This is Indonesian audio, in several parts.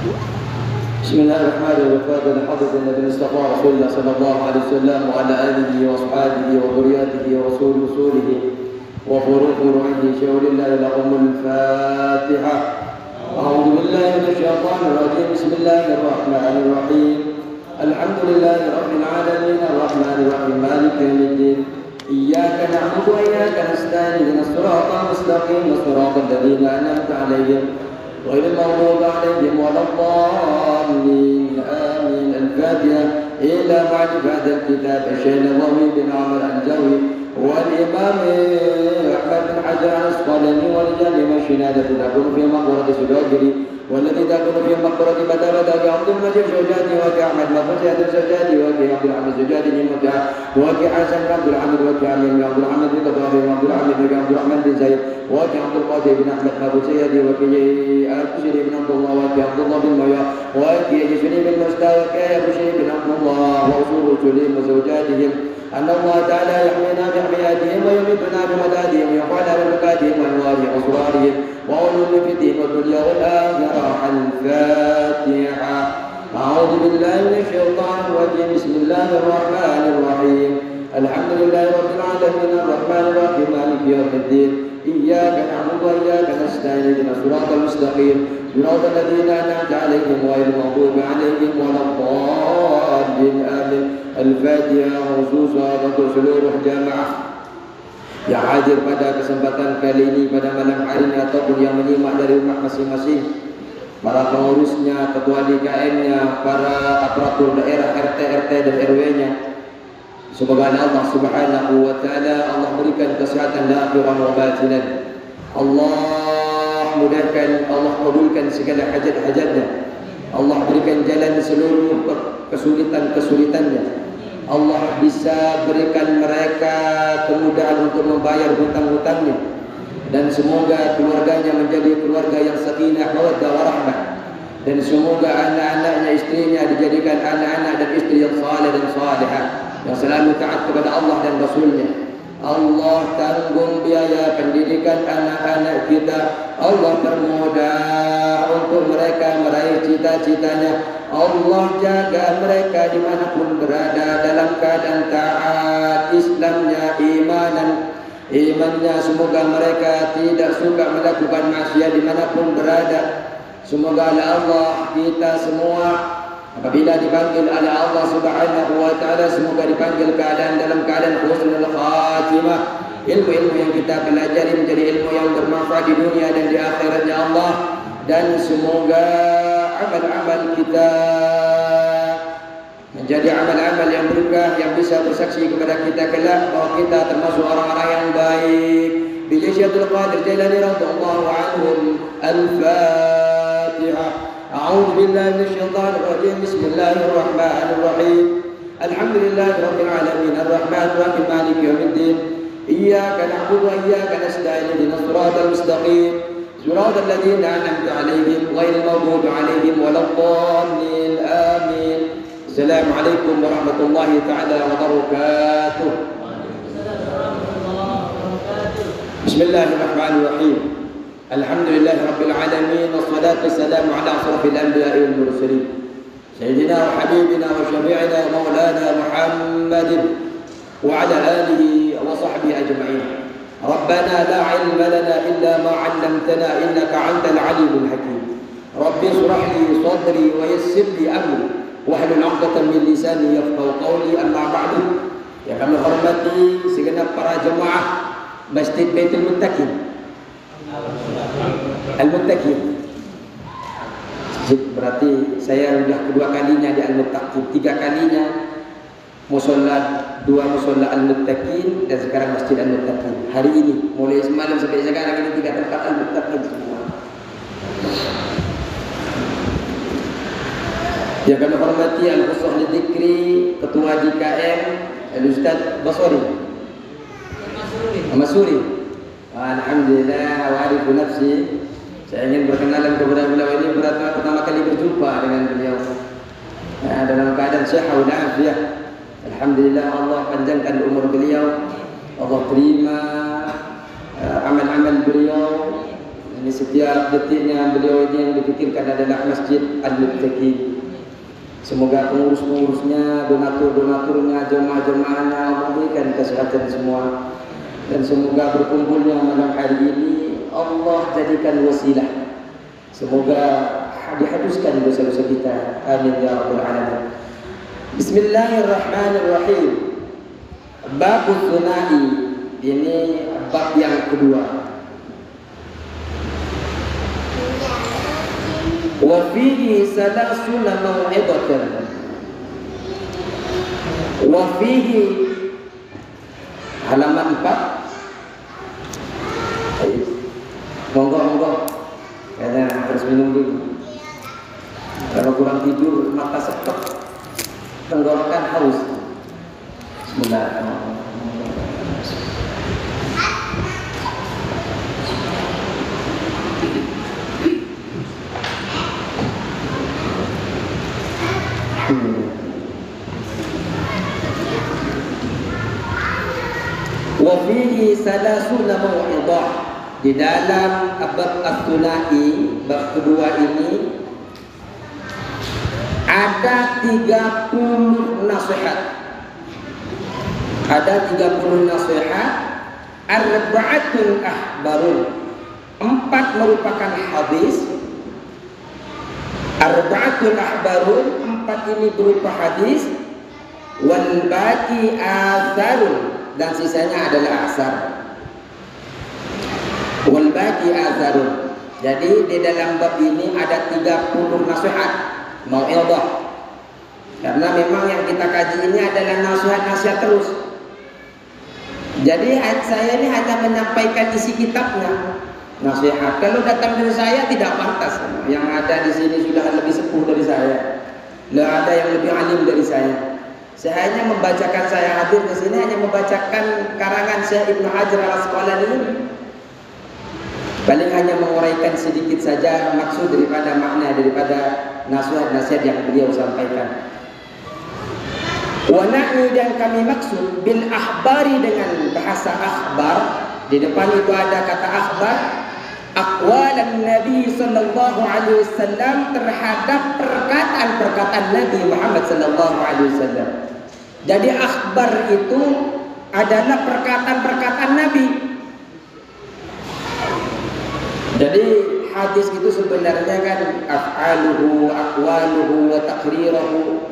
بسم الله الرحمن الرحيم. لحضرة النبي المصطفى رسول الله صلى الله عليه وسلم وعلى آله وأصحابه وذريته ورسول رسوله وفروع فروعه شهود الله لهم الفاتحة. أعوذ بالله من الشيطان الرجيم. بسم الله الرحمن الرحيم. الحمد لله رب العالمين الرحمن الرحيم مالك يوم الدين. إياك نعبد وإياك نستعين اهدنا الصراط المستقيم صراط الذين أنعمت عليهم غير المغضوب عليهم ولا الضالين آمين. الفاتحة إلى معرفة الكتاب الشيخ النووي بن عمرو العنزاوي والإمام أحمد بن حجر العسقلاني ورجال الشهادة تكون في مقبرة سدوجري والذي تكون في مقبرة بدر عبد المجيد الزجاجي وكأحمد مفتاح الزجاجي وكعبد الحميد الزجاجي المتع وكحسن عبد الحميد وكعمير عبد الحميد بن قطار عبد الحميد بن عبد الرحمن بن زيد وكعبد القادر بن أحمد أبو سيدي وكأبشر بن عبد الله وكعبد الله بن مياه وكأجسني بن مستوى وكأبشر بن عبد الله وأصول رسلهم وزوجاتهم أن الله تعالى يحمينا بحمياتهم ويميتنا بمدادهم ويقعنا بمكاتهم وأنوار أسرارهم وعلوم فدهم والدنيا والآخرة. الفاتحة. أعوذ بالله من الشيطان الرجيم. بسم الله الرحمن الرحيم. الحمد لله رب العالمين الرحمن الرحيم مالك يوم الدين. إياك نعبد وإياك نستعين اهدنا الصراط المستقيم صراط الذين أنعمت عليهم غير المغضوب عليهم ولا الضالين آمين. Al-Fatihah khususnya untuk seluruh jamaah yang hadir pada kesempatan kali ini pada malam hari ini ataupun yang menyimak dari rumah masing-masing, para pengurusnya, ketua DKM-nya, para aparatur daerah RT, RT dan RW-nya. Semoga Allah Subhanahu wa taala Allah berikan kesehatan lahiran wa batinan. Allah mudahkan, Allah kabulkan segala hajat-hajatnya. Allah berikan jalan seluruh kesulitan-kesulitannya. Allah bisa berikan mereka kemudahan untuk membayar hutang-hutangnya. Dan semoga keluarganya menjadi keluarga yang sakinah, mawaddah, warahmah. Dan semoga anak-anaknya, istrinya dijadikan anak-anak dan istri yang saleh dan salihah, yang selalu taat kepada Allah dan Rasulnya. Allah tanggung biaya pendidikan anak-anak kita. Allah permudah untuk mereka meraih cita-citanya. Allah jaga mereka dimanapun berada dalam keadaan taat, Islamnya, imannya. Semoga mereka tidak suka melakukan maksiat dimanapun berada. Semoga Allah kita semua apabila dipanggil oleh Allah Subhanahu wa taala, semoga dipanggil dalam keadaan husnul khatimah. Ilmu-ilmu yang kita pelajari menjadi ilmu yang bermanfaat di dunia dan di akhiratnya Allah. Dan semoga amal-amal kita menjadi amal-amal yang berkah, yang bisa bersaksi kepada kita kelak bahwa kita termasuk orang-orang yang baik. Bi Syaikhul Qadir Jailani radhiyallahu anhum. Al-Fatihah. A'udzu billahi minasyaitonir rajim. Bismillahirrahmanirrahim. Alhamdulillahi rabbil alamin arrahmanir rahim maliki yaumiddin. Iyyaka na'budu wa iyyaka nasta'in ihdinas siratal mustaqim صراط الذين أنعمت عليهم غير المغضوب عليهم ولا الضالين آمين. السلام عليكم ورحمة الله تعالى وبركاته. بسم الله الرحمن الرحيم. الحمد لله رب العالمين والصلاة والسلام على أشرف الأنبياء والمرسلين سيدنا وحبيبنا وشفيعنا مولانا محمد وعلى آله وصحبه أجمعين. ربنا لا علم لنا إلا ما علمتنا إنك أنت العليم الحكيم. ربي اشرح لي صدري ويسر لي أمري واحلل عقدة من لساني يفقهوا قولي. أما بعد, yang kami hormati segenap para jemaah Masjid Baitul Muttaqin. Al-Muttaqin. Berarti saya sudah kedua kalinya di Al-Muttaqin. 3 kalinya musola, 2 musola Al-Muttaqin dan sekarang Masjid Al-Muttaqin. Hari ini mulai semalam sampai sekarang ini 3 tempat Al-Muttaqin semua. Yang kami hormati Al-Khusus Dzikri, Ketua DKM Al-Ustaz Basori Masuri. Alhamdulillah wa arifu nafsi. Saya ingin berkenalan kepada beliau ini pertama kali berjumpa dengan beliau dalam keadaan sehat dan afiat. Alhamdulillah Allah panjangkan umur beliau. Allah terima amal-amal beliau Ini setiap detiknya beliau ini yang dipikirkan adalah Masjid Al-Muttaqin. Semoga pengurus-pengurusnya, donatur-donaturnya, jemaah-jemaahnya memberikan kesehatan semua. Dan semoga berkumpulnya malam hari ini Allah jadikan wasilah. Semoga dihapuskan dosa-dosa kita. Amin ya rabbal alamin. Bismillahirrahmanirrahim. Bab Tsunai. Ini bab yang kedua. Wa fihi salasuna mau'idatan. Wa fihi halaman 4. Monggo. Karena harus minum dulu. Kalau kurang tidur mata setok, tenggorokan haus. Bismillahirrahmanirrahim. Wa fihi salasuna mau'idhah. Di dalam bab As-Tsunai, bab kedua ini ada 30 nasihat. Ada 30 nasihat. Arba'atun akhbarun. 4 merupakan hadis. Arba'atun akhbarun, 4 ini berupa hadis. Wal baqi atharun, dan sisanya adalah asar. Wal baqi atharun. Jadi di dalam bab ini ada 30 nasihat mau'idhah. Karena memang yang kita kaji ini adalah nasihat-nasihat terus. Jadi saya ini hanya menyampaikan isi kitabnya. Nasihat. Kalau datang dari saya tidak pantas. Yang ada di sini sudah lebih sepuh dari saya. Tidak ada yang lebih alim dari saya. Saya hanya membacakan, saya hadir ke sini hanya membacakan karangan Syekh Ibnu Hajar Al-Asqalani ini. Paling hanya menguraikan sedikit saja maksud daripada makna daripada nasihat-nasihat yang beliau sampaikan. Wa na'ni, dan kami maksud bil akhbari, dengan bahasa akhbar. Di depan itu ada kata akhbar. Aqwalan Nabi sallallahu alaihi wasallam, terhadap perkataan-perkataan Nabi Muhammad sallallahu alaihi wasallam. Jadi akhbar itu adalah perkataan-perkataan Nabi. Jadi hadis itu sebenarnya kan af'aluhu, aqwaluhu wa taqriruhu.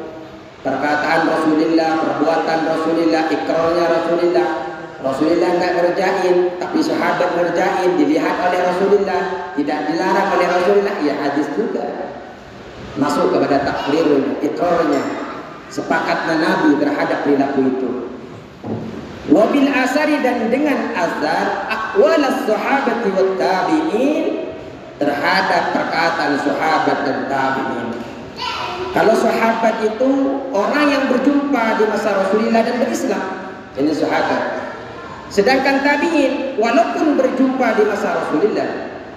Perkataan Rasulullah, perbuatan Rasulullah, ikrarnya Rasulullah. Rasulullah enggak ngerjain, tapi sahabat ngerjain, dilihat oleh Rasulullah, tidak dilarang oleh Rasulullah, ya hadis juga. Masuk kepada takrirnya, ikrarnya, sepakatnya Nabi terhadap perilaku itu. Wabil asari, dan dengan asar aqwal as-sahabati wat tabi'in, terhadap perkataan sahabat dan tabi'in. Kalau sahabat itu orang yang berjumpa di masa Rasulullah dan berislam, ini sahabat. Sedangkan tabi'in walaupun berjumpa di masa Rasulullah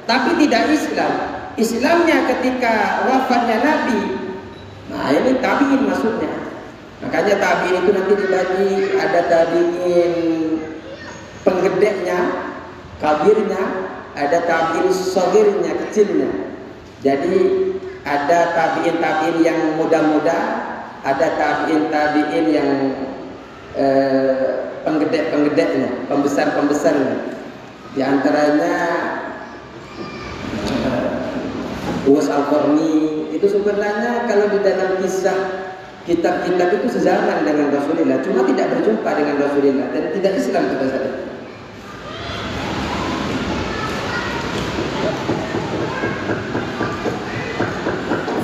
tapi tidak Islam, Islamnya ketika wafatnya Nabi. Nah ini tabi'in maksudnya. Makanya tabi'in itu nanti dibagi, ada tabi'in penggedeknya, kabirnya, ada tabi'in shagirnya, kecilnya. Jadi ada tabi'in yang muda-muda, ada tabi'in yang penggedek-penggedeknya, pembesar-pembesarnya. Di antaranya Uwais Al-Qarni. Itu sebenarnya kalau di dalam kisah kitab-kitab itu sezaman dengan Rasulullah, cuma tidak berjumpa dengan Rasulullah dan tidak Islam pada saat itu.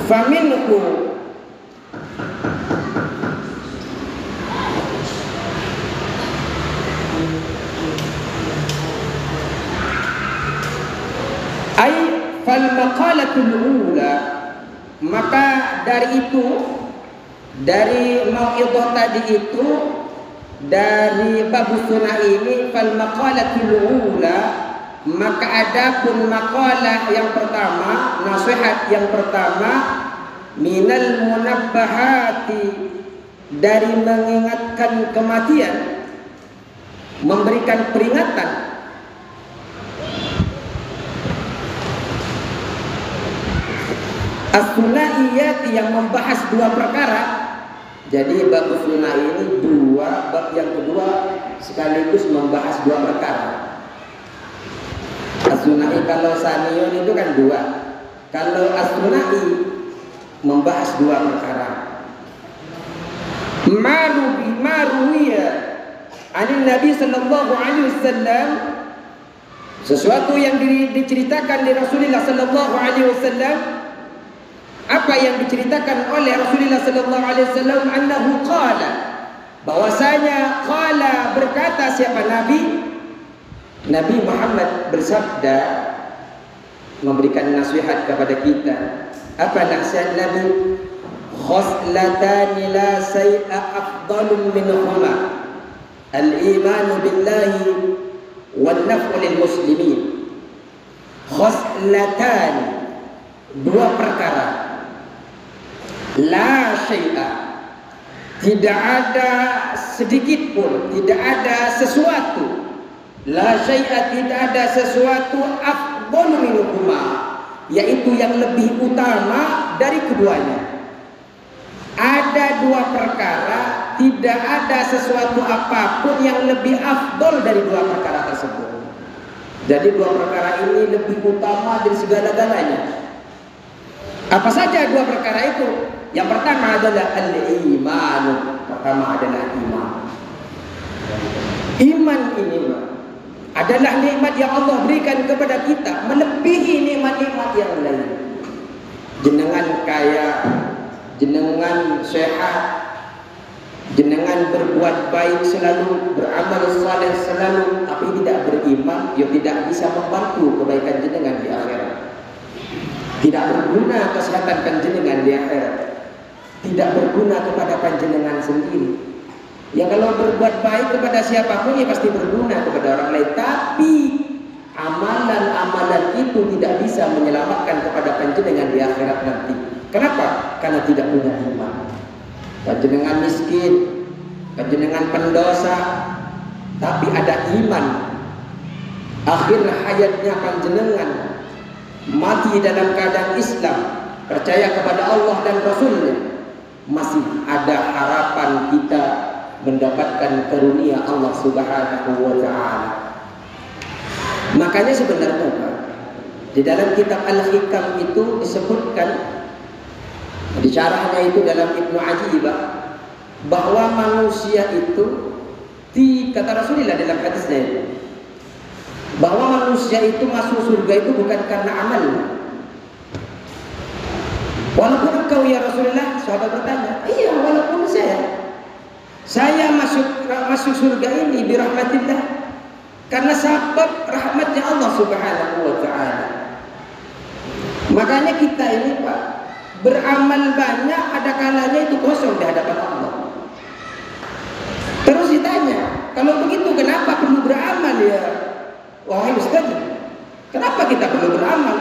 Faminhu ay fal maqalatul ula, maka dari itu, dari mau'idhah tadi itu, dari bab Tsunai ini, fal maqalatul ula, maka adapun maqalah yang pertama, nasihat yang pertama, minal munabbahati, dari mengingatkan kematian, memberikan peringatan. As-Sunaiyati yang membahas dua perkara. Jadi bab sunnah ini dua, bab yang kedua sekaligus membahas dua perkara. As-Sunai kalau Saniyun itu kan dua. Kalau As-Sunai membahas dua perkara. Maruwiya anin Nabi sallallahu alaihi wasallam, sesuatu yang diceritakan dari Rasulullah sallallahu alaihi wasallam. Apa yang diceritakan oleh Rasulullah sallallahu alaihi wasallam, annahu qala, bahwasanya qala berkata siapa Nabi? Nabi Muhammad bersabda, memberikan nasihat kepada kita. Apa nasihat Nabi? Khoslatani la say'a afdalun minhuma, al-imanu billahi wal naf'u lil muslimin. Khoslatani, dua perkara. La syai'a, tidak ada sedikit pun, tidak ada sesuatu. La syai'a, tidak ada sesuatu afdalu minhuma, yaitu yang lebih utama dari keduanya. Ada dua perkara, tidak ada sesuatu apapun yang lebih afdal dari dua perkara tersebut. Jadi dua perkara ini lebih utama dari segala-galanya. Apa saja dua perkara itu? Yang pertama adalah al-iman. Pertama adalah iman. Iman ini adalah nikmat yang Allah berikan kepada kita, melebihi nikmat-nikmat yang lain. Jenengan kaya, jenengan sehat, jenengan berbuat baik selalu, beramal saleh selalu, tapi tidak beriman, ya tidak bisa membantu kebaikan jenengan di akhirat. Tidak berguna kesehatan panjenengan di akhirat. Tidak berguna kepada panjenengan sendiri. Yang kalau berbuat baik kepada siapapun ya pasti berguna kepada orang lain. Tapi amalan-amalan itu tidak bisa menyelamatkan kepada panjenengan di akhirat nanti. Kenapa? Karena tidak punya iman. Panjenengan miskin, panjenengan pendosa, tapi ada iman. Akhir hayatnya panjenengan mati dalam keadaan Islam, percaya kepada Allah dan Rasulnya, masih ada harapan kita mendapatkan karunia Allah Subhanahu wa ta'ala. Makanya sebenarnya Pak, di dalam kitab Al-Hikam itu disebutkan, di syarahnya itu dalam Ibnu Ajibah, bahwa manusia itu, kata Rasulullah dalam hadisnya itu, bahwa manusia itu masuk surga itu bukan karena amalnya. Walaupun engkau ya Rasulullah, sahabat bertanya, iya walaupun saya masuk surga ini birahmatillah, karena sebab rahmatnya Allah Subhanahu wa ta'ala. Makanya kita ini Pak, beramal banyak, ada kalanya itu kosong di hadapan Allah. Terus ditanya, kalau begitu kenapa perlu beramal ya wahai Ustaz? Kenapa kita perlu beramal?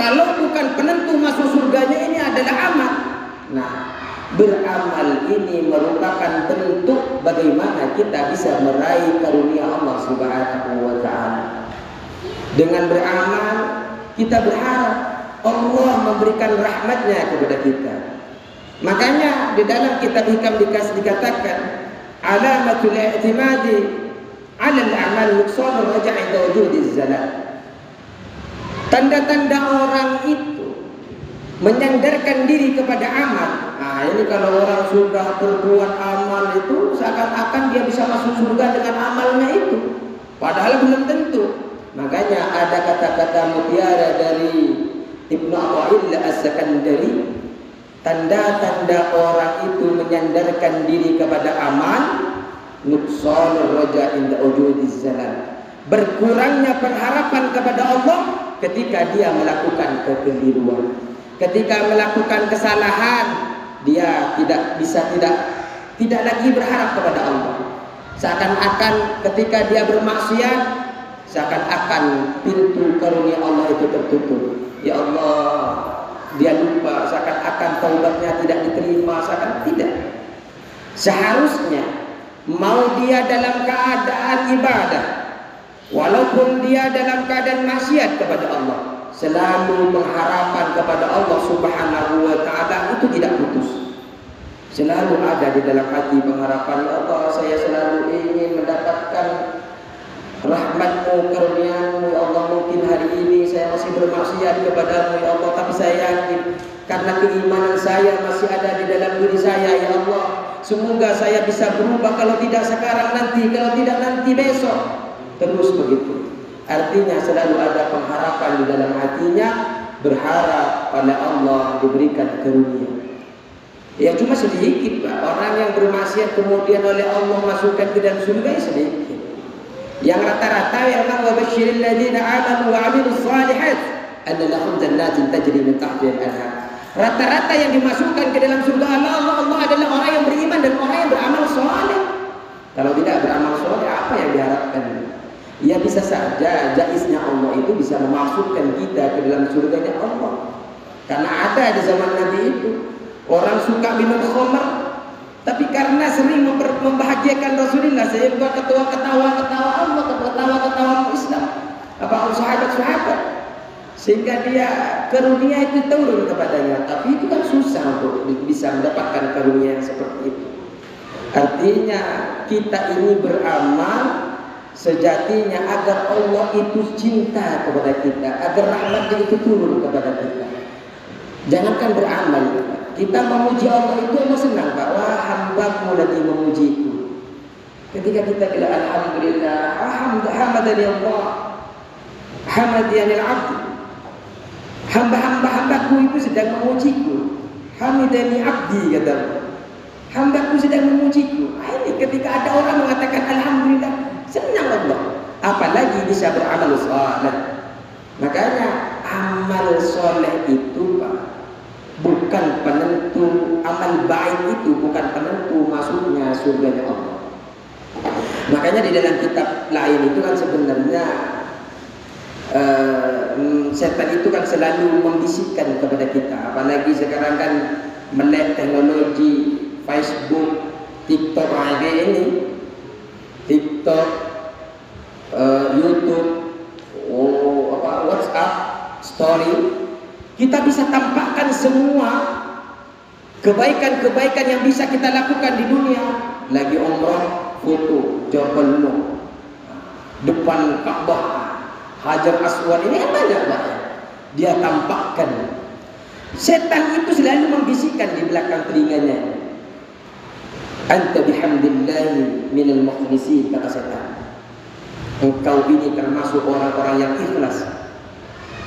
Kalau bukan penentu masuk surganya ini adalah amal. Nah, beramal ini merupakan bentuk bagaimana kita bisa meraih karunia Allah Subhanahu wa ta'ala. Dengan beramal kita berharap Allah memberikan rahmatnya kepada kita. Makanya di dalam kitab Hikam dikatakan, alamatul i'timadi 'ala al-a'mal nuqsanur raja'i inda wujudiz zalat. Tanda-tanda orang itu menyandarkan diri kepada amal. Nah, ini kalau orang sudah berbuat amal itu seakan-akan dia bisa masuk surga dengan amalnya itu, padahal belum tentu. Makanya ada kata-kata mutiara dari Ibnu Athaillah As-Sakandari, tanda-tanda orang itu menyandarkan diri kepada amal, nuqsanur raja inda wujudiz zalat, berkurangnya pengharapan kepada Allah ketika dia melakukan kekeliruan, ketika melakukan kesalahan, dia tidak lagi berharap kepada Allah. Seakan-akan ketika dia bermaksiat, seakan-akan pintu karunia Allah itu tertutup. Ya Allah, dia lupa, seakan-akan taubatnya tidak diterima, seakan tidak. Seharusnya mau dia dalam keadaan ibadah, walaupun dia dalam keadaan maksiat kepada Allah, selalu pengharapan kepada Allah Subhanahu wa Ta'ala itu tidak putus. Selalu ada di dalam hati pengharapan, ya Allah, saya selalu ingin mendapatkan rahmat-Mu, karunia-Mu, ya Allah. Mungkin hari ini saya masih bermaksiat kepadamu, ya Allah, tapi saya yakin karena keimanan saya masih ada di dalam diri saya, ya Allah. Semoga saya bisa berubah, kalau tidak sekarang nanti, kalau tidak nanti besok. Terus begitu. Artinya selalu ada pengharapan di dalam hatinya, berharap pada Allah diberikan karunia. Ya cuma sedikit Pak, orang yang bermaksiat kemudian oleh Allah masukkan ke dalam surga ya sedikit. Yang rata-rata yang wabashshiril ladzina amanu wa 'amilus shalihat anna lahum jannatin tajri min tahtiha al-anhar. Rata-rata yang dimasukkan ke dalam surga Allah adalah orang yang beriman dan orang yang beramal saleh. Kalau tidak beramal saleh, apa yang diharapkan? Ya bisa saja jaiznya Allah itu bisa memasukkan kita ke dalam surganya Allah. Karena ada di zaman Nabi itu orang suka minum khamr, tapi karena sering membahagiakan Rasulullah, sehingga ketawa-ketawa Allah, ketawa-ketawa Islam, apa sahabat-sahabat, sehingga dia karunia itu turun kepadanya. Tapi itu kan susah untuk bisa mendapatkan karunia yang seperti itu. Artinya kita ini beramal sejatinya agar Allah itu cinta kepada kita, agar rahmatnya itu turun kepada kita. Jangankan beramal, kita memuji Allah itu Allah senang Pak. Wah, hamba-Mu lagi memujiku. Ketika kita bilang alhamdulillah, hamadani Allah, hamadani al-abd, hamba-hambaku itu sedang memujiku. Hamidani abdi, kata Allah, hambaku sedang memujiku. Ini ketika ada orang mengatakan alhamdulillah, senang Allah. Apalagi bisa beramal saleh. Makanya amal soleh itu Pak, bukan penentu, amal baik itu bukan penentu masuknya surganya Allah. Makanya di dalam kitab lain itu kan sebenarnya setan itu kan selalu membisikkan kepada kita. Apalagi sekarang kan melek teknologi Facebook, TikTok kayak ini, TikTok, YouTube, WhatsApp, Story. Kita bisa tampakkan semua kebaikan-kebaikan yang bisa kita lakukan di dunia. Lagi umrah, foto Jabal depan Ka'bah, Hajar Aswad, ini kan banyak banget dia tampakkan. Setan itu selalu membisikkan di belakang telinganya, anta bihamdillahi minal mukhlisin, kata setan. Engkau ini termasuk orang-orang yang ikhlas.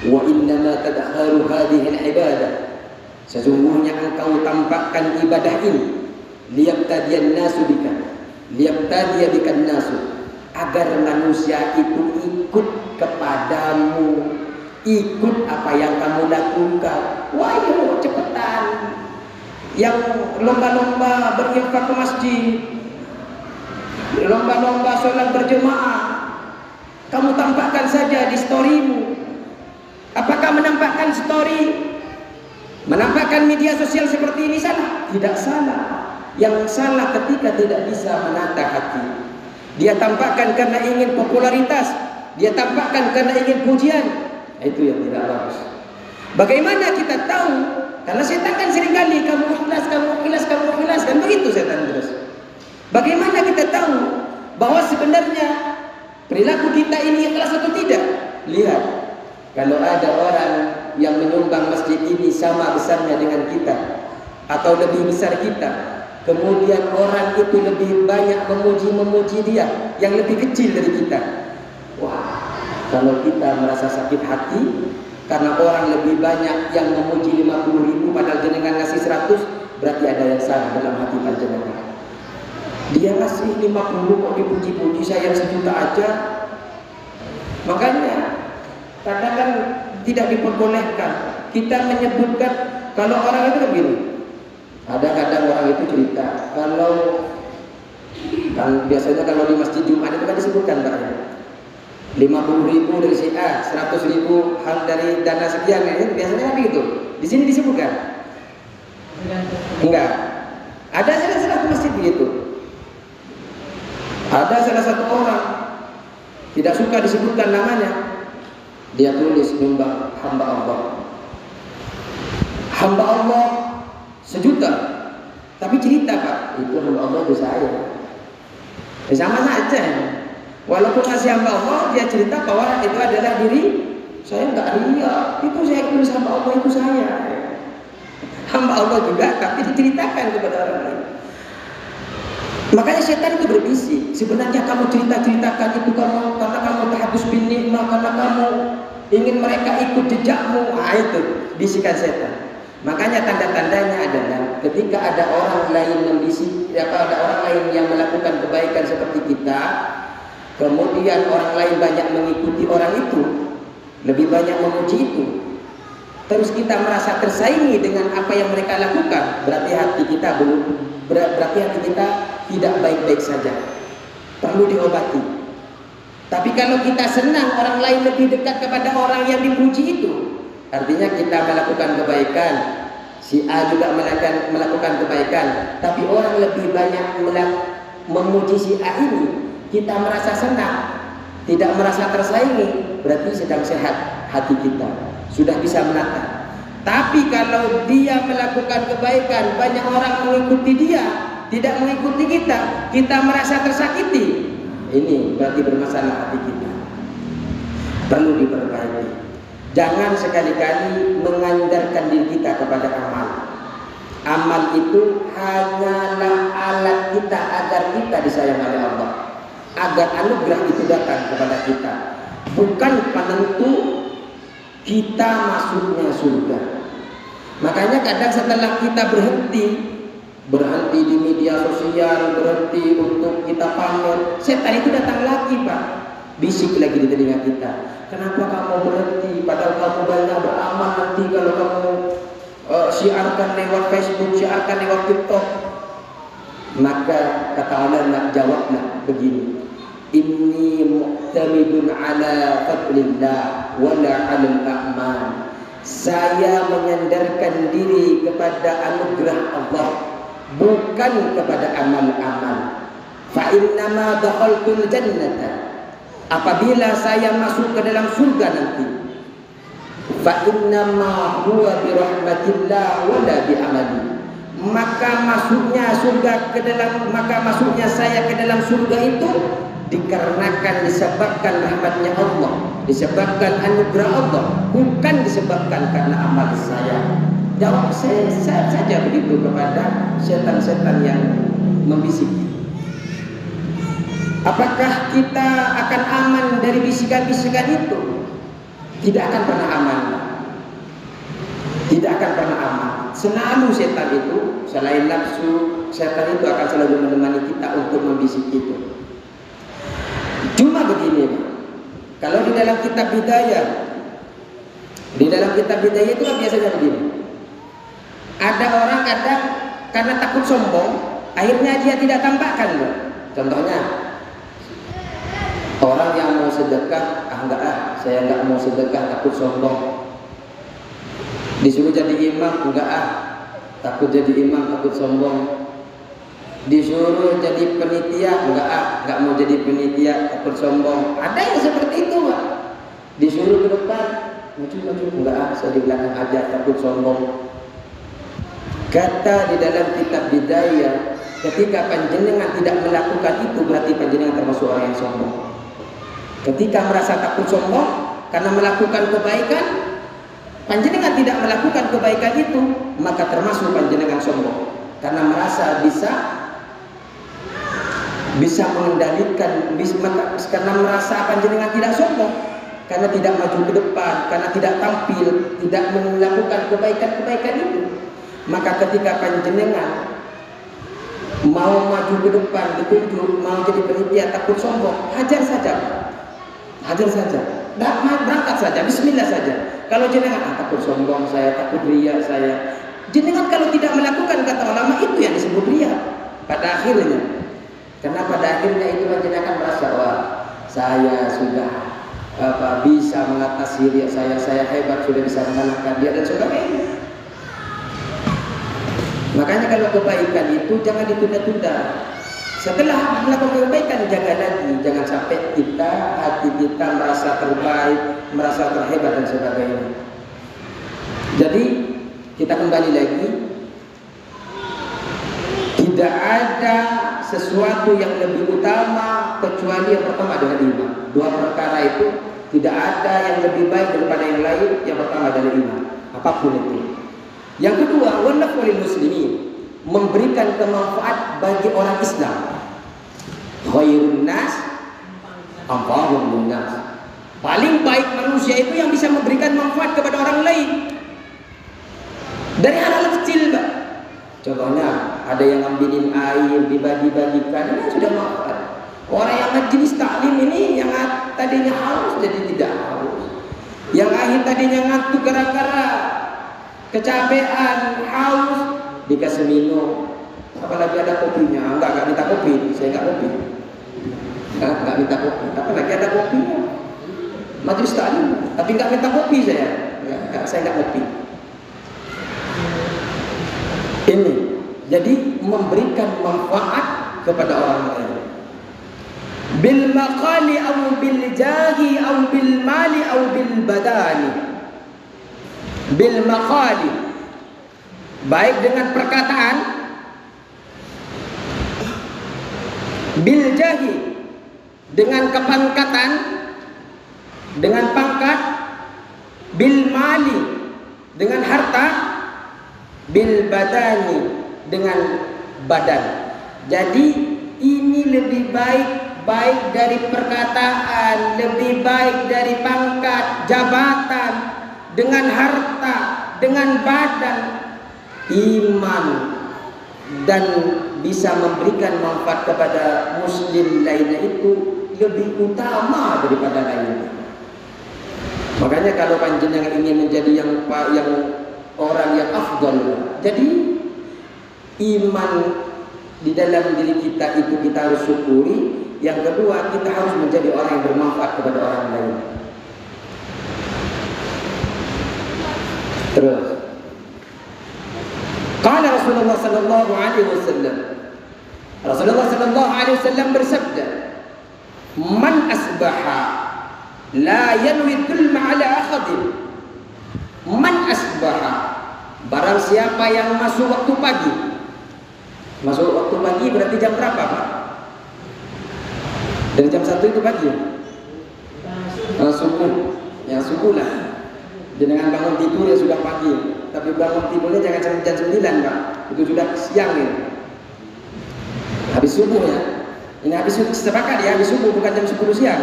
Wa innama tadkharu hadhihi al-ibadah, sesungguhnya engkau tampakkan ibadah ini liyaqtadiyan nasu bika, liyaqtadiya bikan nasu, agar manusia itu ikut kepadamu, ikut apa yang kamu lakukan. Wah, ayo cepetan yang lomba-lomba berinfak ke masjid, lomba-lomba sholat berjemaah, kamu tampakkan saja di storymu. Apakah menampakkan story, menampakkan media sosial seperti ini salah? Tidak salah. Yang salah ketika tidak bisa menata hati. Dia tampakkan karena ingin popularitas, dia tampakkan karena ingin pujian. Itu yang tidak bagus. Bagaimana kita tahu? Karena setan kan seringkali kamu ikhlas, kan begitu setan terus. Bagaimana kita tahu bahwa sebenarnya perilaku kita ini ikhlas atau tidak? Lihat. Kalau ada orang yang menyumbang masjid ini sama besarnya dengan kita atau lebih besar kita, kemudian orang itu lebih banyak memuji dia yang lebih kecil dari kita. Wah, kalau kita merasa sakit hati karena orang lebih banyak yang memuji 50.000 padahal jenengan ngasih 100, berarti ada yang salah dalam hati panjenengan. Dia ngasih 50 kok dipuji-puji, saya 1 juta aja. Makanya kadang kan tidak diperbolehkan kita menyebutkan. Kalau orang itu begini, kadang orang itu cerita kalau kan biasanya kalau di masjid Jumat itu kan disebutkan Pak, 50.000 dari si A, 100.000 hal dari dana sekian, itu biasanya begitu. Di sini disebutkan? Enggak. Ada salah satu masjid begitu. Ada salah satu orang tidak suka disebutkan namanya. Dia tulis nyumbang hamba Allah. Hamba Allah 1 juta. Tapi cerita Pak, itu hamba Allah itu saya. Sama saja. Walaupun ngasih hamba Allah, dia cerita bahwa itu adalah diri saya, nggak ria. Itu saya tulis hamba Allah itu saya. Hamba Allah juga, tapi diceritakan kepada orang lain. Makanya setan itu berbisik. Sebenarnya kamu ceritakan itu kamu karena kamu terhapus bin nikmah, karena kamu ingin mereka ikut jejakmu. Itu bisikan setan. Makanya tanda-tandanya adalah ketika ada orang lain membisik, ada orang lain yang melakukan kebaikan seperti kita, kemudian orang lain banyak mengikuti orang itu, lebih banyak memuji itu, terus kita merasa tersaingi dengan apa yang mereka lakukan, berarti hati kita tidak baik-baik saja, perlu diobati. Tapi kalau kita senang orang lain lebih dekat kepada orang yang dipuji itu, artinya kita melakukan kebaikan, si A juga melakukan kebaikan, tapi orang lebih banyak memuji si A ini, kita merasa senang, tidak merasa tersaingi, berarti sedang sehat hati kita, sudah bisa menata. Tapi kalau dia melakukan kebaikan, banyak orang mengikuti dia, tidak mengikuti kita, kita merasa tersakiti, ini berarti bermasalah hati kita, perlu diperbaiki. Jangan sekali-kali mengandalkan diri kita kepada amal. Amal itu hanyalah alat kita agar kita disayang oleh Allah, agar anugerah itu datang kepada kita, bukan penentu kita masuknya surga. Makanya kadang setelah kita berhenti di media sosial, berhenti untuk kita pamer, setan itu datang lagi Pak, bisik lagi di telinga kita. Kenapa kamu berhenti? Padahal kamu banyak beramal, nanti kalau kamu syiarkan lewat Facebook, syiarkan lewat TikTok. Maka kata Allah, jawablah begini, inni mu'tamidun ala fadlillah wala 'alal a'mal. Saya menyandarkan diri kepada anugerah Allah, bukan kepada amal-amal. Fa innama dakhaltul jannata, apabila saya masuk ke dalam surga nanti, fa innama huwa bi rahmatillah wa la bi amali, maka masuknya saya ke dalam surga itu dikarenakan disebabkan rahmatnya Allah, disebabkan anugerah Allah, bukan disebabkan karena amal saya. Jawab saya saja begitu kepada setan-setan yang membisik. Apakah kita akan aman dari bisikan-bisikan itu? Tidak akan pernah aman. Tidak akan pernah aman. Selalu setan itu, selain nafsu, setan itu akan selalu menemani kita untuk membisik itu. Cuma begini, kalau di dalam kitab Hidayah, itu kan biasanya begini. Ada orang kadang karena takut sombong, akhirnya dia tidak tampakkan. Contohnya, orang yang mau sedekah, saya enggak mau sedekah, takut sombong. Disuruh jadi imam, takut jadi imam, takut sombong. Disuruh jadi penitia, enggak mau jadi penitia, takut sombong. Ada yang seperti itu, Pak. Disuruh ke depan, maju, saya di belakang aja, takut sombong. Kata di dalam kitab Hidayah, ketika panjenengan tidak melakukan itu, berarti panjenengan termasuk orang yang sombong. Ketika merasa takut sombong karena melakukan kebaikan, panjenengan tidak melakukan kebaikan itu, maka termasuk panjenengan sombong. Karena merasa bisa mengendalikan, karena merasa panjenengan tidak sombong, karena tidak maju ke depan, karena tidak tampil, tidak melakukan kebaikan-kebaikan itu. Maka ketika panjenengan mau maju ke depan, ditunjuk, mau jadi penitia, takut sombong, hajar saja, berangkat saja, bismillah saja. Kalau jenengan takut sombong saya, takut riya saya, jenengan kalau tidak melakukan, kata ulama, itu yang disebut riya pada akhirnya. Karena pada akhirnya itu jenengan merasa, wah, saya sudah bisa mengatasi riya saya hebat, sudah bisa mengalahkan dia dan sebagainya. Makanya kalau kebaikan itu jangan ditunda-tunda. Setelah melakukan kebaikan, jaga lagi, jangan sampai hati kita merasa terbaik, merasa terhebat dan sebagainya. Jadi kita kembali lagi, tidak ada sesuatu yang lebih utama kecuali yang pertama dengan iman. Dua perkara itu tidak ada yang lebih baik daripada yang lain. Yang pertama adalah iman, apapun itu. Yang kedua, wanaf'u lil muslimin, memberikan kemanfaat bagi orang Islam. Khairun nas anfa'uhum linnas. Paling baik manusia itu yang bisa memberikan manfaat kepada orang lain. Dari hal-hal kecil, Pak. Contohnya, ada yang ngambilin air, dibagi-bagikan, ini sudah manfaat. Orang yang majelis taklim ini yang tadinya haus jadi tidak haus. Yang akhir tadinya ngantuk gara-gara kecapean, haus, dikasih minum. Apalagi ada kopinya. Enggak minta kopi, saya enggak kopi. Enggak minta kopi. Apalagi ada kopinya. Majelis taklim, tapi enggak minta kopi saya. Saya enggak kopi. Ini jadi memberikan manfaat kepada orang lain. Bil maqali aw bil jahi aw bil mali aw bil badani. Bil maqali, baik dengan perkataan, bil jahi dengan kepangkatan, dengan pangkat, bil mali dengan harta, bil badani dengan badan. Jadi ini lebih baik dari perkataan, lebih baik dari pangkat, jabatan, dengan harta, dengan badan, iman, dan bisa memberikan manfaat kepada muslim lainnya itu lebih utama daripada lainnya. Makanya kalau panjenengan ingin menjadi yang orang yang afdal, jadi iman di dalam diri kita itu kita harus syukuri. Yang kedua, kita harus menjadi orang yang bermanfaat kepada orang lain. Terus, qala Rasulullah sallallahu alaihi wasallam, Rasulullah sallallahu alaihi wasallam bersabda, man asbaha la yanwi dhulma ala akhadin. Man asbaha, barang siapa yang masuk waktu pagi. Masuk waktu pagi berarti jam berapa, Pak? Dari jam 1 itu pagi. Subuh. Ya subuh lah. Jangan bangun tidur ya sudah pagi. Tapi bangun tidurnya jangan sampai jam 9, Pak. Itu sudah siang ya. Habis subuh ya. Ini habis subuh, sepakat ya, habis subuh bukan jam 10 siang.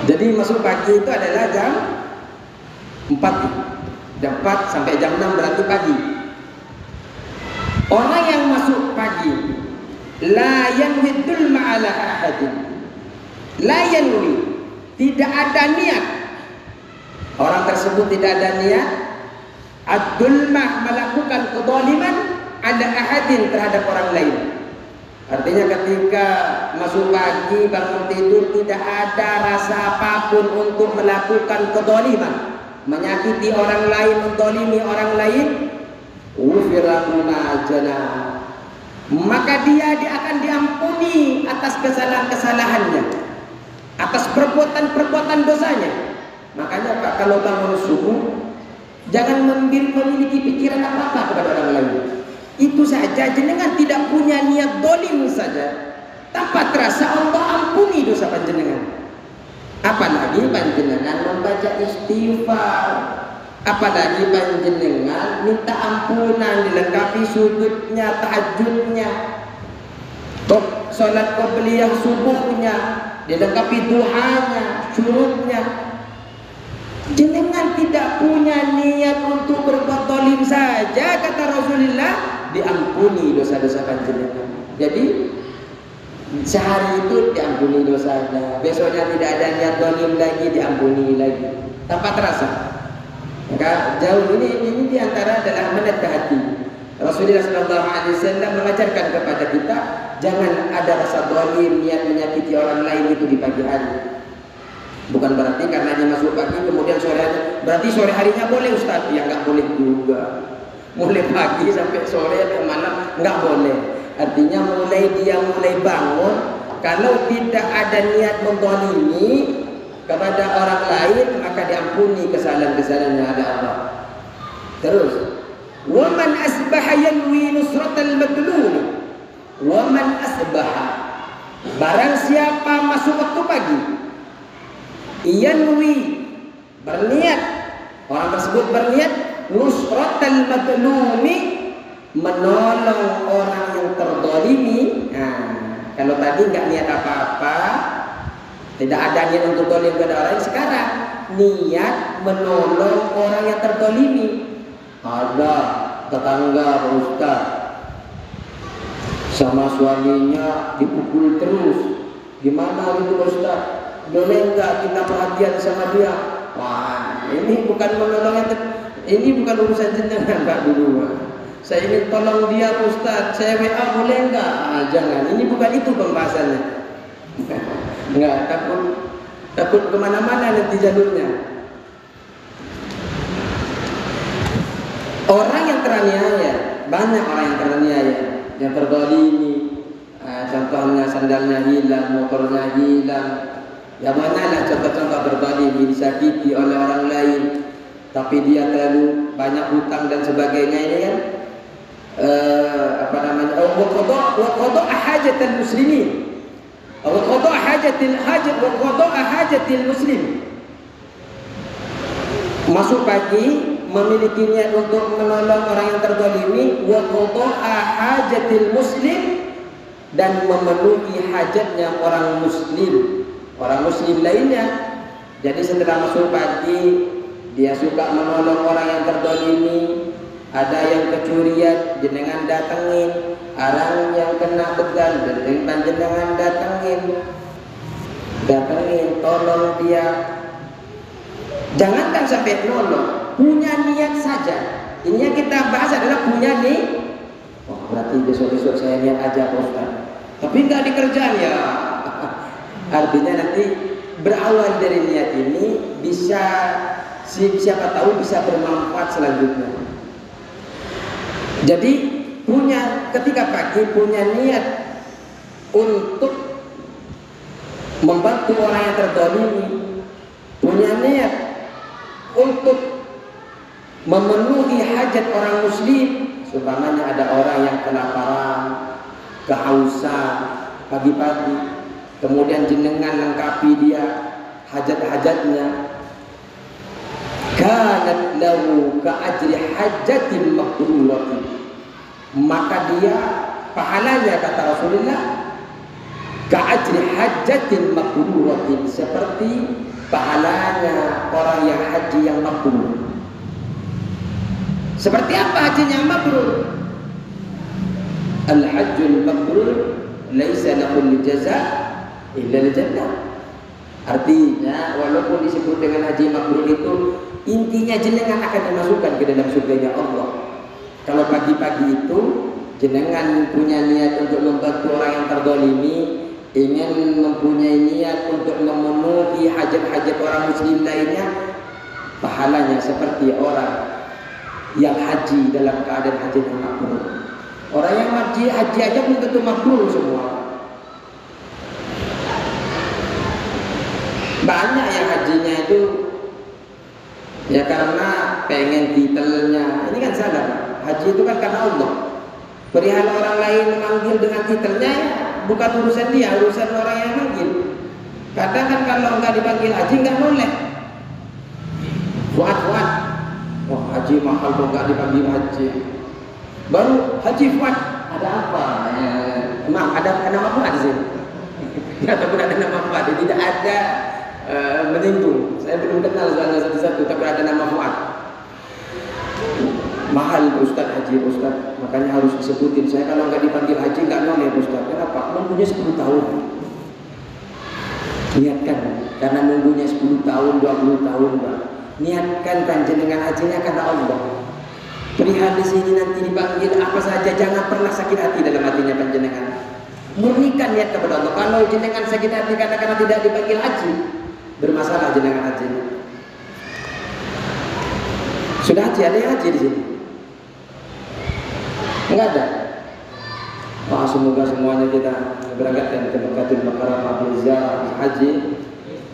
Jadi masuk pagi itu adalah jam 4. Jam 4 sampai jam 6 berarti pagi. Orang yang masuk pagi, la yanwi dhulma ala ahadin. La yanwi, tidak ada niat. Orang tersebut tidak ada niat ad-dhulma, melakukan kezaliman ala ahadin, terhadap orang lain. Artinya ketika masuk pagi, bangun tidur, tidak ada rasa apapun untuk melakukan kezaliman, menyakiti orang lain, menzalimi orang lain. Maka dia akan diampuni atas kesalahan-kesalahannya, atas perbuatan-perbuatan dosanya. Makanya Pak, kalau bangun subuh jangan memiliki pikiran apa-apa kepada orang lain. Itu saja, jenengan tidak punya niat dolim saja, tanpa terasa Allah ampuni dosa panjenengan. Apalagi panjenengan membaca istighfar, apalagi panjenengan minta ampunan, dilengkapi sujudnya, tahajudnya, sholat qobliyah subuhnya, dilengkapi duhanya, syuruknya. Jenengan tidak punya niat untuk berbuat zalim saja, kata Rasulullah, diampuni dosa-dosa panjenengan. Jadi sehari itu diampuni dosanya, besoknya tidak ada niat zalim lagi, diampuni lagi, tanpa terasa. Maka jauh ini diantara adalah menatah hati. Rasulullah SAW mengajarkan kepada kita, jangan ada rasa zalim, niat menyakiti orang lain itu di pagi hari. Bukan berarti karena dia masuk pagi kemudian sore hari, berarti sore harinya boleh Ustaz? Ya nggak boleh juga. Mulai pagi sampai sore atau malam nggak boleh. Artinya mulai bangun, kalau tidak ada niat menzalimi kepada orang lain, maka diampuni kesalahan-kesalahan yang ada Allah. Terus, wa man asbaha yanwi nusratal madlum. Wa man asbaha, barang siapa masuk waktu pagi, yanwi, berniat, orang tersebut berniat nusratal madlumi, menolong orang yang terzalimi. Nah, kalau tadi nggak niat apa-apa, tidak ada niat untuk zalim kepada orang, sekarang niat menolong orang yang terzalimi. Ada tetangga Pak Ustaz sama suaminya dipukul terus, gimana gitu Pak Ustaz? Boleh nggak kita perhatian sama dia? Wah, ini bukan menolong ini bukan urusan jenengan Pak dulu. Saya ingin tolong dia Ustaz, saya WA boleh enggak? Jangan, ini bukan itu pembahasannya. Enggak, takut kemana-mana nanti jalurnya. Orang yang teraniaya, banyak orang yang teraniaya, yang terzalimi. Contohnya sandalnya hilang, motornya hilang. Ya manalah contoh-contoh berzalimi, disakiti oleh orang lain, tapi dia terlalu banyak hutang dan sebagainya ini kan. وقضاء حاجة المسلمين وقضاء حاجة المسلم. Masuk pagi memiliki niat untuk menolong orang yang terzalimi, wa qada'a hajatil muslim, dan memenuhi hajatnya orang muslim lainnya. Jadi setelah masuk pagi dia suka menolong orang yang terzalimi. Ada yang kecurian, jenengan datengin. Orang yang kena begal, jenengan datengin, tolong dia. Jangankan sampai nolong, punya niat saja. Ini yang kita bahas adalah punya nih. Oh, berarti besok-besok saya niat aja Pak Ustaz. Tapi nggak dikerjain ya. Artinya nanti berawal dari niat ini bisa, siapa tahu bisa bermanfaat selanjutnya. Jadi ketika pagi punya niat untuk membantu orang yang terzalimi, punya niat untuk memenuhi hajat orang muslim. Umpamanya ada orang yang kelaparan, kehausan pagi-pagi, kemudian jenengan lengkapi dia hajat-hajatnya. Kanat lahu ka'ajri hajatin mabruratin, maka dia pahalanya, kata Rasulullah, ka'ajri hajatin mabruratin, seperti pahalanya orang yang haji yang mabrur. Seperti apa hajinya mabrur? Al-hajjul mabrur laisa lahu jaza illa al-jannah. Artinya walaupun disebut dengan haji mabrur itu, intinya jenengan akan dimasukkan ke dalam surganya Allah. Kalau pagi-pagi itu jenengan punya niat untuk membantu orang yang terzalimi, ingin mempunyai niat untuk memenuhi hajat-hajat orang muslim lainnya, pahalanya seperti orang yang haji dalam keadaan haji yang mabrur. Orang yang haji aja belum tentu mabrur semua. Banyak yang hajinya itu ya karena pengen titelnya. Ini kan salah. Haji itu kan karena Allah. Perihal orang lain memanggil dengan titelnya, ya bukan urusan dia, urusan orang yang manggil. Kadang kan kalau nggak dipanggil haji nggak boleh. Fuad. Wah, haji mahal kok nggak dipanggil haji. Baru haji Fuad. Ada apa? Emang ada nama Fuad di sini? Ataupun ada nama Fuad? Tidak ada. Menyinggung. Saya belum kenal soalnya satu-satu, tapi ada nama Fuad. Mahal Ustaz haji Ustaz, makanya harus disebutin. Saya kalau nggak dipanggil haji nggak noleh Ustaz. Kenapa? Nunggunya 10 tahun. Niatkan, karena nunggunya 10 tahun, 20 tahun, Pak. Niatkan panjenengan hajinya karena Allah. Perihal di sini nanti dipanggil apa saja, jangan pernah sakit hati dalam hatinya panjenengan. Murnikan niat kepada Allah. Kalau jenengan sakit hati karena tidak dipanggil haji, bermasalah jenengan haji. Sudah haji, ada yang haji di sini? Enggak ada. Semoga semuanya kita berangkatkan ke Mekkatul Mukarramah ziarah haji.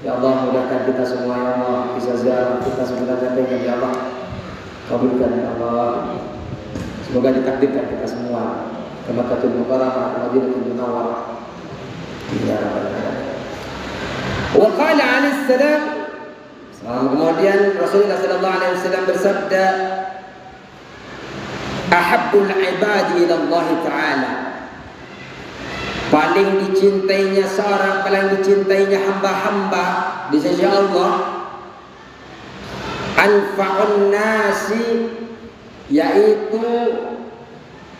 Ya Allah, mudahkan kita semua ya Allah bisa ziarah kita sebenarnya pengen ya Allah kabulkan ya Allah. Semoga ditakdirkan kita semua ke Mekkatul Mukarramah, Madinatul Munawwarah. Ya Rabbal alamin. Wa qala alaihi salam, kemudian Rasulullah sallallahu alaihi wasallam bersabda, ahabbul ibadi ila Allah Ta'ala, paling dicintainya seorang, paling dicintainya hamba-hamba di sisi Allah, anfa'un nasi, yaitu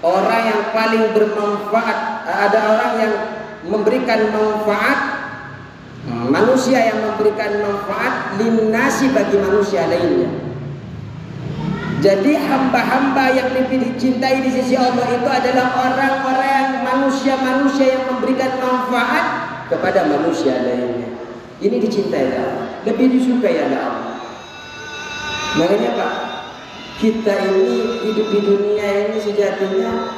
orang yang paling bermanfaat, ada orang yang memberikan manfaat, manusia yang memberikan manfaat linnasi bagi manusia lainnya. Jadi hamba-hamba yang lebih dicintai di sisi Allah itu adalah orang-orang manusia-manusia yang memberikan manfaat kepada manusia lainnya. Ini dicintai Allah, lebih disukai oleh Allah. Makanya Pak, kita ini hidup di dunia ini sejatinya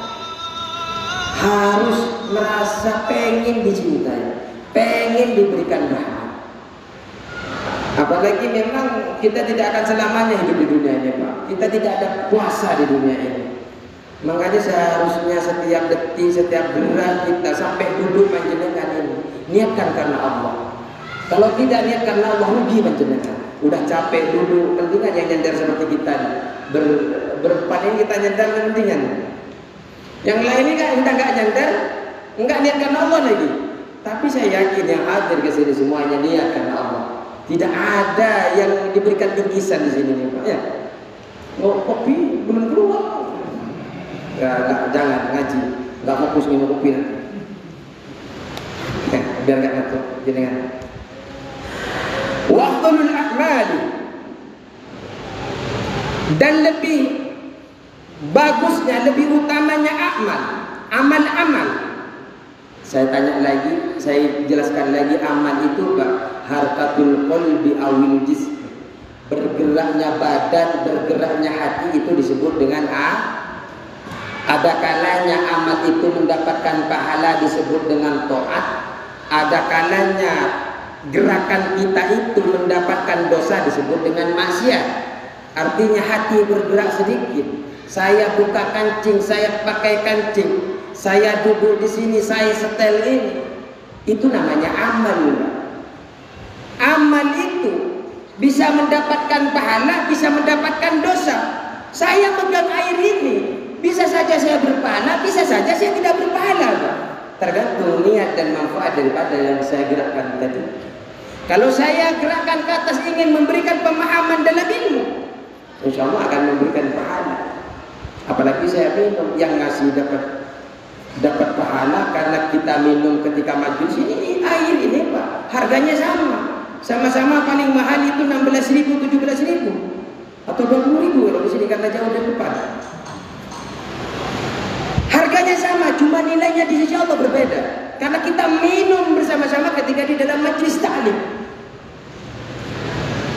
harus merasa pengen dicintai, pengen diberikan rahmat. Apalagi memang kita tidak akan selamanya hidup di dunia ini Pak. Kita tidak ada kuasa di dunia ini. Makanya seharusnya setiap detik, setiap gerak kita sampai duduk panjenengan ini niatkan karena Allah. Kalau tidak niat karena Allah, rugi panjenengan. Udah capek duduk, pentingan yang nyender seperti kita berempat ini kita nyender pentingan. Yang lain ini kan kita nggak nyender, nggak niat karena Allah lagi. Tapi saya yakin yang hadir ke sini semuanya niat karena Allah. Tidak ada yang diberikan bingkisan di sini nih Pak. Ya, mau kopi belum keluar. Ya, jangan ngaji, nggak fokus minum kopi nanti. Biar nggak ngantuk, jenengan. Waqtul a'mali, dan lebih bagusnya, lebih utamanya amal. Saya tanya lagi, saya jelaskan lagi, amal itu Pak, harkatul qalbi awil jism, bergeraknya badan, bergeraknya hati itu disebut dengan ada kalanya amal itu mendapatkan pahala disebut dengan taat, ada kalanya gerakan kita itu mendapatkan dosa disebut dengan maksiat. Artinya hati bergerak sedikit, saya buka kancing, saya pakai kancing, saya duduk di sini, saya setel ini, itu namanya amal. Amal itu bisa mendapatkan pahala, bisa mendapatkan dosa. Saya megang air ini, bisa saja saya berpahala, bisa saja saya tidak berpahala Pak. Tergantung niat dan manfaat daripada yang saya gerakkan tadi. Kalau saya gerakkan ke atas ingin memberikan pemahaman dalam ilmu, insya Allah akan memberikan pahala. Apalagi saya minum, yang ngasih dapat pahala karena kita minum ketika majlis ini air ini Pak, harganya sama-sama paling mahal itu 16.000, 17.000 atau 20.000 kalau di sini karena jauh dari depan. Harganya sama, cuma nilainya di sisi Allah berbeda. Karena kita minum bersama-sama ketika di dalam majlis ta'lim,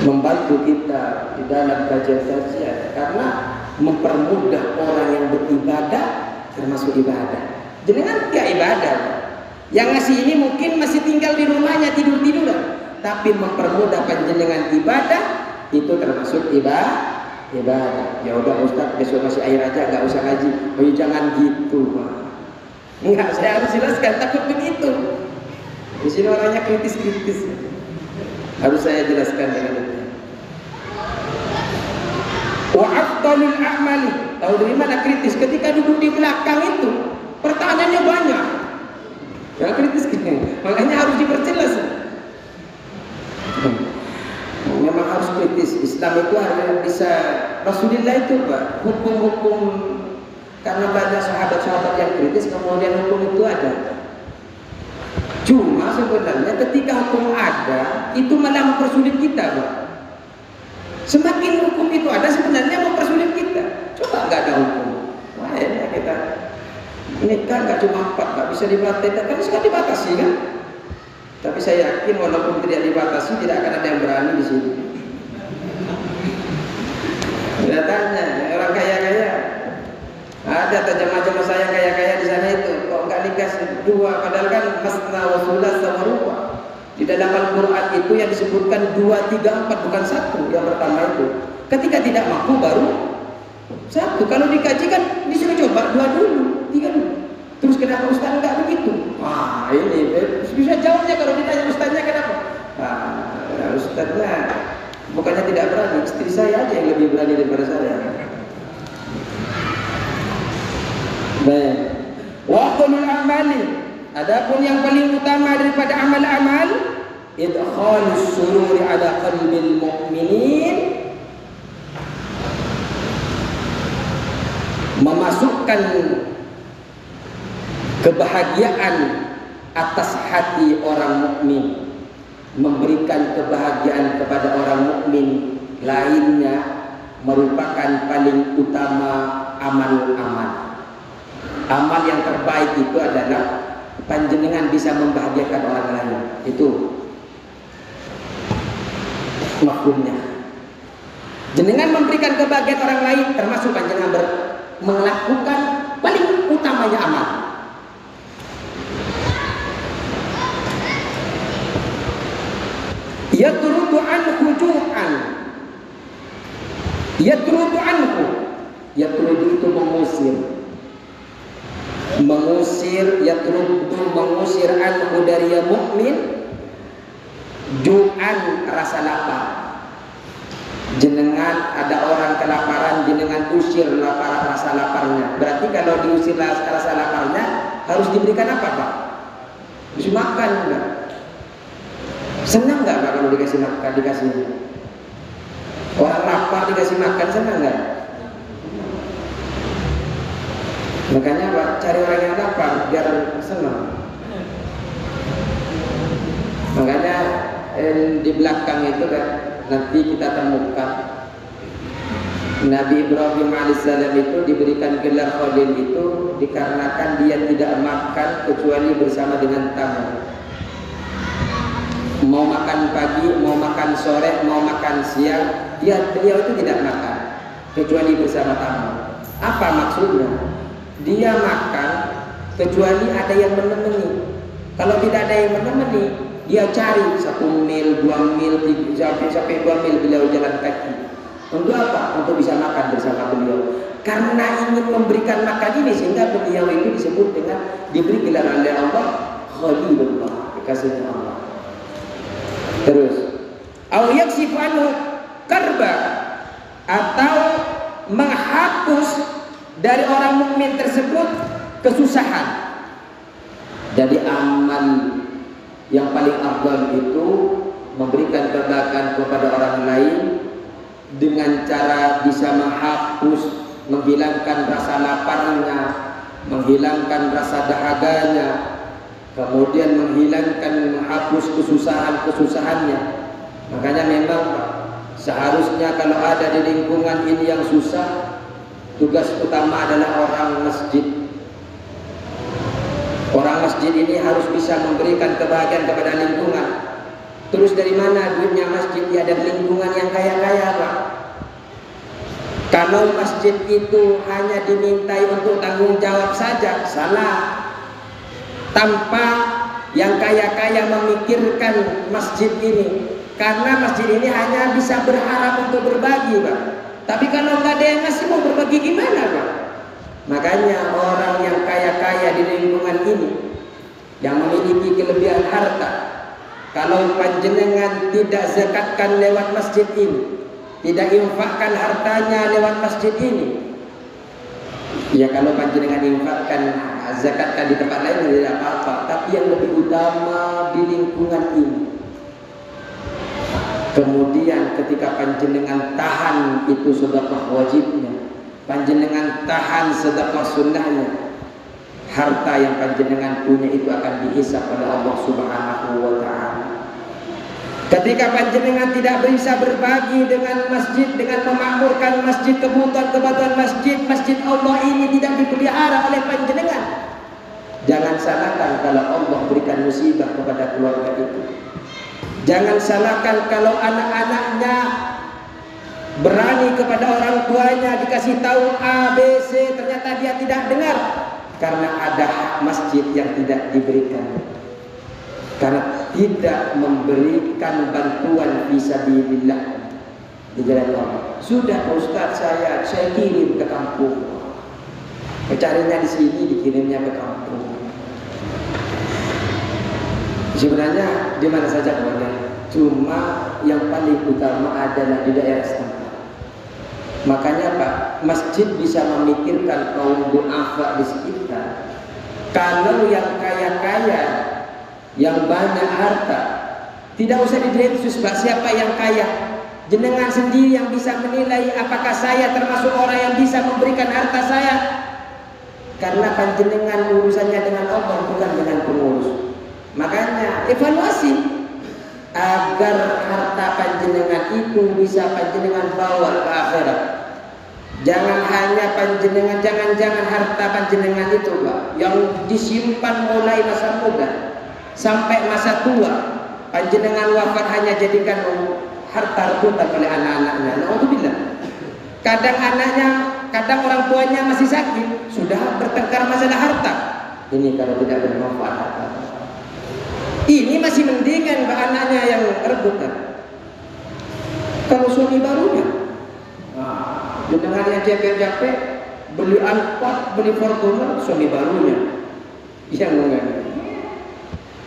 membantu kita di dalam kajian-kajian, karena mempermudah orang yang beribadah termasuk ibadah. Jenengan tidak ibadah, yang ngasih ini mungkin masih tinggal di rumahnya tidur-tiduran, tapi mempermudah panjenengan ibadah itu termasuk ibadah. Ya udah Ustaz, besok kasih air aja, nggak usah ngaji. Oh ya, jangan gitu Pak. Enggak, saya harus jelaskan, takut begitu. Di sini orangnya kritis-kritis, harus saya jelaskan dengan itu. Wa afdalul a'mali, tahu dari mana kritis? Ketika duduk di belakang itu pertanyaannya banyak, yang kritis gini, makanya harus diperjelas. Memang harus kritis. Islam itu harus bisa, Rasulullah itu Pak, hukum-hukum, karena banyak sahabat-sahabat yang kritis, kemudian hukum itu ada. Cuma sebenarnya ketika hukum ada, itu malah mempersulit kita Pak. Semakin hukum itu ada, sebenarnya mempersulit kita. Coba nggak ada hukum, wah enak kita nikah nggak cuma 4 Pak, bisa dibatasi, kan suka dibatasi kan? Tapi saya yakin walaupun tidak dibatasi, tidak akan ada yang berani di sini. Kita tanya orang kaya-kaya, ada jamaah-jamaah saya kaya-kaya di sana itu, kok nggak dua, padahal kan masna wa thulatsa wa ruba. Di dalam Al-Quran itu yang disebutkan 2, 3, 4, bukan 1 yang pertama itu. Ketika tidak mampu baru 1. Kalau dikaji kan disuruh coba 2 dulu, 3 dulu. Terus kenapa Ustaz enggak begitu? Wah, ini bisa jawabnya kalau ditanya Ustaznya kenapa? Nah, Ustaznya bukannya tidak berani, istri saya aja yang lebih berani daripada saya. Baik. Waqulul amali. Adapun yang paling utama daripada amal-amal, idkhalus sururi ala qalbil mu'minin, memasukkan kebahagiaan atas hati orang mukmin, memberikan kebahagiaan kepada orang mukmin lainnya merupakan paling utama amal-amal. Amal yang terbaik itu adalah panjenengan bisa membahagiakan orang lain. Itu maksudnya. Jenengan memberikan kebahagiaan orang lain termasuk panjenengan melakukan paling utamanya amal. Yatrudu anhu ju'an. Yatrudu anhu. Yatrudu itu mengusir. Mengusir, yatrudu mengusir anhu dari yang mukmin ju'an, rasa lapar. Jenengan ada orang kelaparan, jenengan usir lapar, rasa laparnya. Berarti kalau diusir rasa laparnya harus diberikan apa, Pak? Harus makan, Pak. Senang nggak Pak kalau dikasih makan, dikasih orang lapar dikasih makan, senang nggak? Makanya Pak, cari orang yang lapar biar senang. Makanya di belakang itu kan nanti kita temukan Nabi Ibrahim alaihissalam itu diberikan gelar Khalil itu dikarenakan dia tidak makan kecuali bersama dengan tamu. Mau makan pagi, mau makan sore, mau makan siang, beliau itu tidak makan kecuali bersama tamu. Apa maksudnya? Dia makan kecuali ada yang menemani. Kalau tidak ada yang menemani, dia cari 1 mil, 2 mil, sampai 2 mil beliau jalan kaki. Untuk apa? Untuk bisa makan bersama beliau. Karena ingin memberikan makan ini sehingga beliau itu disebut dengan diberi gelar oleh Allah Khalilullah, kekasihnya Allah. Terus, au yaksifu anhu karba, atau menghapus dari orang mukmin tersebut kesusahan. Jadi amal yang paling afdal itu memberikan kebahagiaan kepada orang lain dengan cara bisa menghapus, menghilangkan rasa laparnya, menghilangkan rasa dahaganya, kemudian menghapus kesusahannya. Makanya memang seharusnya kalau ada di lingkungan ini yang susah, tugas utama adalah orang masjid. Orang masjid ini harus bisa memberikan kebahagiaan kepada lingkungan. Terus dari mana duitnya masjid? Ya dari lingkungan yang kaya-kaya, Pak. Kalau masjid itu hanya dimintai untuk tanggung jawab saja, salah. Tanpa yang kaya-kaya memikirkan masjid ini, karena masjid ini hanya bisa berharap untuk berbagi, Pak. Tapi kalau nggak ada yang ngasih, mau berbagi gimana, Pak? Makanya orang yang kaya-kaya di lingkungan ini, yang memiliki kelebihan harta, kalau panjenengan tidak zakatkan lewat masjid ini, tidak infakkan hartanya lewat masjid ini, ya kalau panjenengan infakkan, zakatkan di tempat lain tidak apa-apa. Tapi yang lebih utama di lingkungan ini. Kemudian ketika panjenengan tahan itu sedekah wajibnya, panjenengan tahan sedekah sunnahnya, harta yang panjenengan punya itu akan dihisab oleh Allah Subhanahu wa ta'ala. Ketika panjenengan tidak bisa berbagi dengan masjid, dengan memakmurkan masjid, kebutuhan masjid, masjid Allah ini tidak dipelihara oleh panjenengan, jangan salahkan kalau Allah berikan musibah kepada keluarga itu. Jangan salahkan kalau anak-anaknya berani kepada orang tuanya, dikasih tahu A, B, C, ternyata dia tidak dengar. Karena ada masjid yang tidak diberikan karena tidak memberikan bantuan fisabilillah di jalan Allah. Sudah Ustaz, saya kirim ke kampung. Carinya di sini, dikirimnya ke kampung. Sebenarnya di mana saja boleh, cuma yang paling utama adalah di daerah setempat. Makanya Pak, masjid bisa memikirkan kaum du'afa di sekitar. Kalau yang kaya-kaya, yang banyak harta, tidak usah didensus Pak, siapa yang kaya. Jenengan sendiri yang bisa menilai apakah saya termasuk orang yang bisa memberikan harta saya. Karena panjenengan urusannya dengan Allah, bukan dengan pengurus. Makanya evaluasi agar harta panjenengan itu bisa panjenengan bawa ke akhirat. Jangan hanya panjenengan, jangan harta panjenengan itu Pak, yang disimpan mulai masa muda sampai masa tua, panjenengan wafat hanya jadikan harta rebutan oleh anak-anaknya. Alhamdulillah. Kadang orang tuanya masih sakit, sudah bertengkar masalah harta. Ini kalau tidak bermanfaat harta. Ini masih mendingan Pak, anaknya yang rebutan. Kalau suami barunya, jenengan yang capek-capek beli Alphard, beli Fortuner, suami barunya yang mengenai.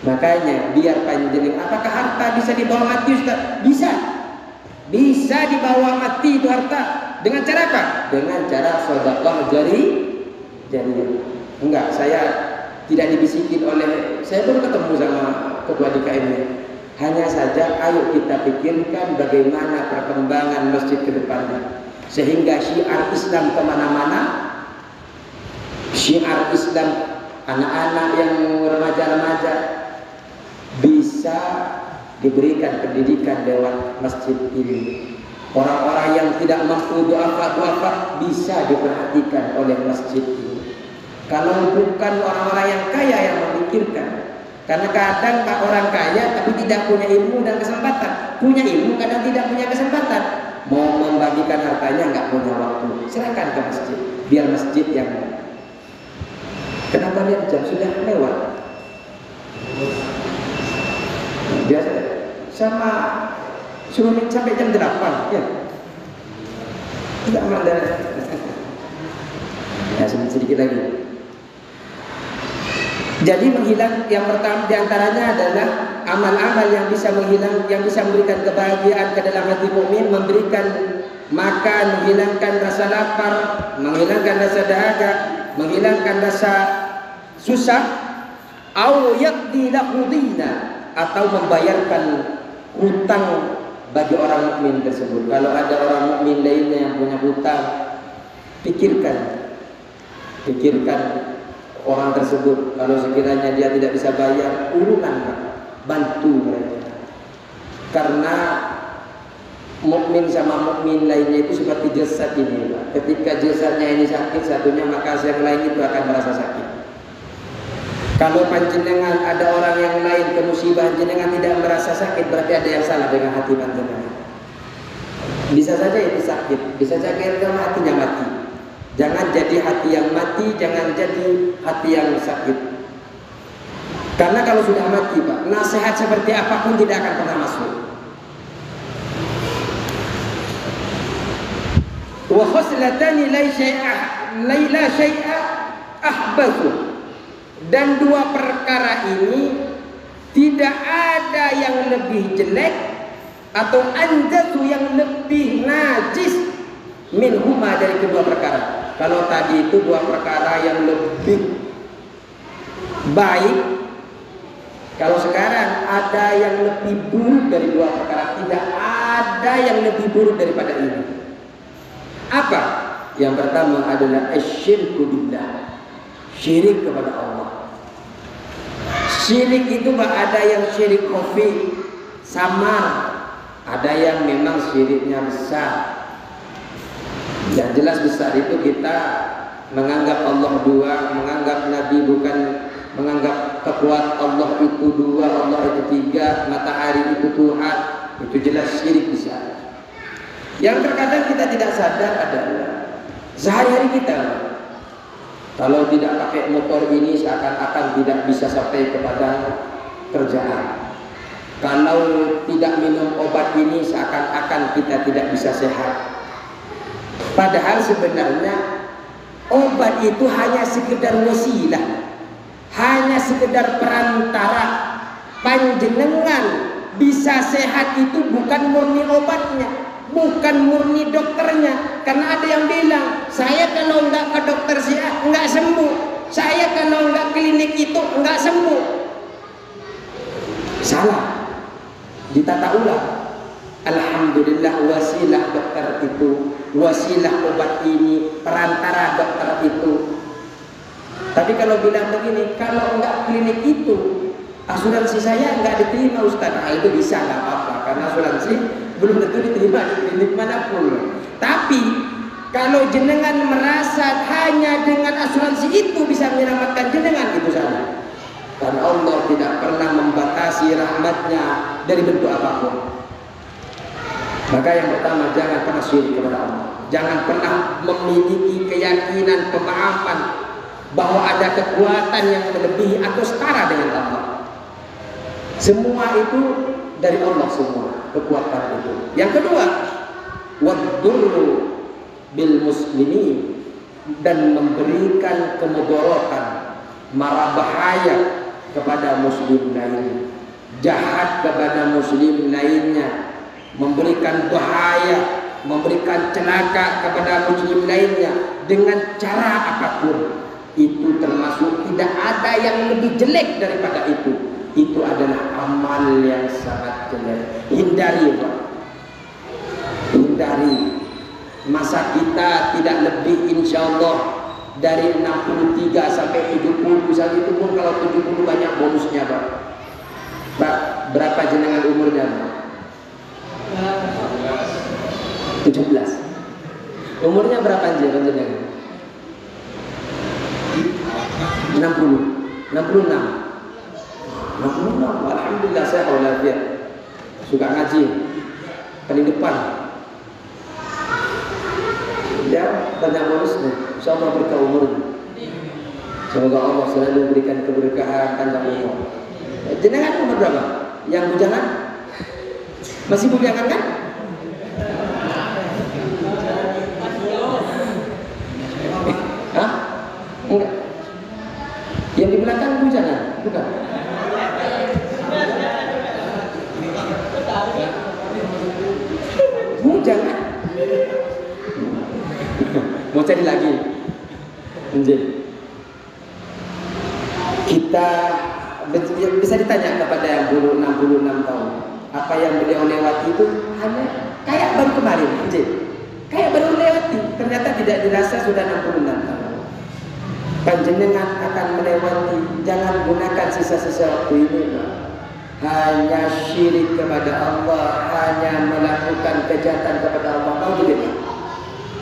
Makanya biar panjenengan, apakah harta bisa dibawa mati Ustaz? Bisa dibawa mati itu harta. Dengan cara apa? Dengan cara sedekah jariyah. Enggak, saya tidak dibisikin oleh, saya baru ketemu sama ketua DKM ini. Hanya saja ayo kita pikirkan bagaimana perkembangan masjid ke depannya, sehingga syiar Islam kemana-mana, syiar Islam anak-anak yang remaja-remaja bisa diberikan pendidikan lewat masjid ini. Orang-orang yang tidak mampu duafa bisa diperhatikan oleh masjid ini. Kalau bukan orang-orang yang kaya yang memikirkan, karena kadang Pak orang kaya tapi tidak punya ilmu dan kesempatan, punya ilmu kadang tidak punya kesempatan, mau membagikan hartanya nggak punya waktu. Silakan ke masjid, biar masjid yang. Kenapa lihat jam sudah lewat? Biasa sama suruh sampai jam 8 ya. Tidak ada. Ya sedikit lagi. Jadi menghilang yang pertama diantaranya adalah amal-amal yang bisa menghilang, yang bisa memberikan kebahagiaan ke dalam hati mukmin, memberikan makan, menghilangkan rasa lapar, menghilangkan rasa dahaga, menghilangkan rasa susah, au yaqdi lahu dina, atau membayarkan hutang bagi orang mukmin tersebut. Kalau ada orang mukmin lainnya yang punya hutang, pikirkan orang tersebut. Kalau sekiranya dia tidak bisa bayar, urunan bantu mereka. Karena mukmin sama mukmin lainnya itu seperti jasad ini, Pak. Ketika jasadnya ini sakit satunya, maka yang lain itu akan merasa sakit. Kalau panjenengan ada orang yang lain ke musibah, jenengan tidak merasa sakit, berarti ada yang salah dengan hati panjenengan. Bisa saja itu sakit, bisa saja hatinya mati. Jangan jadi hati yang mati, jangan jadi hati yang sakit. Karena kalau sudah mati, Pak, nasihat seperti apapun tidak akan pernah masuk. Wa khoslatani la syai'a ahbathu. Dan dua perkara ini tidak ada yang lebih jelek atau anjatu yang lebih najis minhuma dari kedua perkara. Kalau tadi itu dua perkara yang lebih baik, kalau sekarang ada yang lebih buruk dari dua perkara. Tidak ada yang lebih buruk daripada ini. Apa? Yang pertama adalah asyirku billah, syirik kepada Allah. Syirik itu Pak, ada yang syirik khafi, samar, ada yang memang syiriknya besar. Yang jelas besar itu kita menganggap Allah dua, menganggap Nabi bukan, menganggap kekuatan Allah itu dua, Allah itu tiga, matahari itu Tuhan, itu jelas syirik besar. Yang terkadang kita tidak sadar adalah sehari-hari kita, Kalau tidak pakai motor ini seakan-akan tidak bisa sampai kepada kerjaan. Kalau tidak minum obat ini seakan-akan kita tidak bisa sehat. Padahal sebenarnya obat itu hanya sekedar wasilah, hanya sekedar perantara. Panjenengan bisa sehat itu bukan murni obatnya, bukan murni dokternya. Karena ada yang bilang, saya kalau nggak ke dokter nggak sembuh, saya kalau nggak klinik itu nggak sembuh. Salah, ditata ulang. Alhamdulillah, wasilah dokter itu, wasilah obat ini, perantara dokter itu. Tapi kalau bilang begini, kalau nggak klinik itu, asuransi saya nggak diterima Ustaz. Nah, itu bisa, nggak apa-apa, karena asuransi belum tentu diterima di klinik manapun. Tapi kalau jenengan merasa hanya dengan asuransi itu bisa menyelamatkan jenengan, itu salah. Karena Allah tidak pernah membatasi rahmatnya dari bentuk apapun. Maka yang pertama, jangan pernah syirik kepada Allah. Jangan pernah memiliki keyakinan, pemahaman bahwa ada kekuatan yang melebihi atau setara dengan Allah. Semua itu dari Allah semua, kekuatan itu. Yang kedua, wadurru bil muslimin, dan memberikan kemudorotan, mara bahaya kepada muslim lainnya, jahat kepada muslim lainnya, memberikan bahaya, memberikan celaka kepada muslim lainnya dengan cara apapun. Itu termasuk, tidak ada yang lebih jelek daripada itu. Itu adalah amal yang sangat jelek. Hindari, Pak. Hindari. Masa kita tidak lebih insya Allah dari 63 sampai 70. Misalnya itu pun kalau 70 banyak bonusnya, Pak. Pak, berapa jenengan umurnya, Pak? 17. Umurnya berapa jenengan? 60. 66. Alhamdulillah, saya walafiat. Suka ngaji, paling depan. Ya, banyak bonusnya. Insyaallah berkah umurnya. Semoga Allah selalu berikan keberkahan panjang umur. Jenengan umur berapa? Yang bujangan? Masih bujangan kan? Hah? Enggak. Yang di belakang bujangan? Bukan. Bujangan. Mau cari lagi. Kita bisa ditanya kepada yang dulu 66 tahun, apa yang beliau lewati itu hanya kayak baru kemarin, kayak baru lewati. Ternyata tidak dirasa sudah 66 tahun. Panjenengan akan melewati. Jangan gunakan sisa-sisa waktu ini, Pak. Hanya syirik kepada Allah, hanya melakukan kejahatan kepada Allah. Tahu tidak?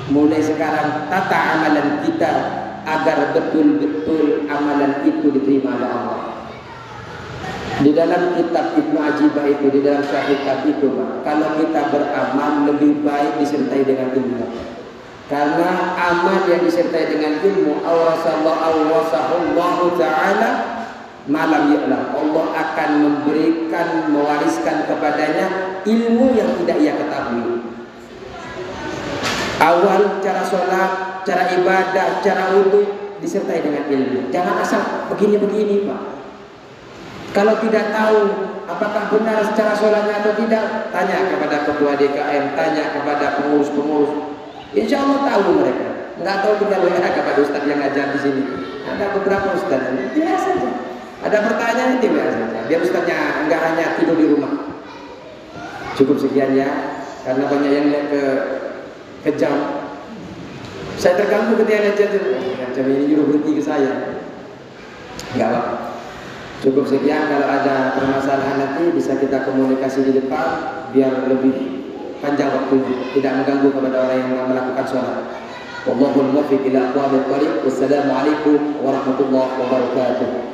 Mulai sekarang tata amalan kita agar betul-betul amalan itu diterima oleh Allah. Di dalam kitab Ibnu Ajibah itu, di dalam syarih itu, Pak, kalau kita beramal lebih baik disertai dengan ilmu. Karena amal yang disertai dengan ilmu, awasahullahu ta'ala malam ya'lam. Allah akan memberikan, mewariskan kepadanya ilmu yang tidak ia ketahui. Awal cara sholat, cara ibadah, cara wudu disertai dengan ilmu. Jangan asal begini-begini, Pak. Kalau tidak tahu apakah benar secara sholatnya atau tidak, tanya kepada ketua DKM, tanya kepada pengurus-pengurus. Insya Allah tahu mereka. Nggak tahu tinggal WA kepada ustaz yang ngajar di sini. Ada beberapa ustaz yang biasa saja. Ada pertanyaan itu biasa saja. Biar ustaznya nggak hanya tidur di rumah. Cukup sekian ya, karena banyak yang lihat ke jam. Saya terganggu ketika lihat jam ini nyuruh berhenti ke saya. Nggak apa. Cukup sekian. Kalau ada permasalahan nanti bisa kita komunikasi di depan biar lebih panjang waktunya, tidak mengganggu kepada orang yang melakukan sholat. Wallahul muwaffiq ila aqwamit thoriq. Wassalamualaikum warahmatullahi wabarakatuh.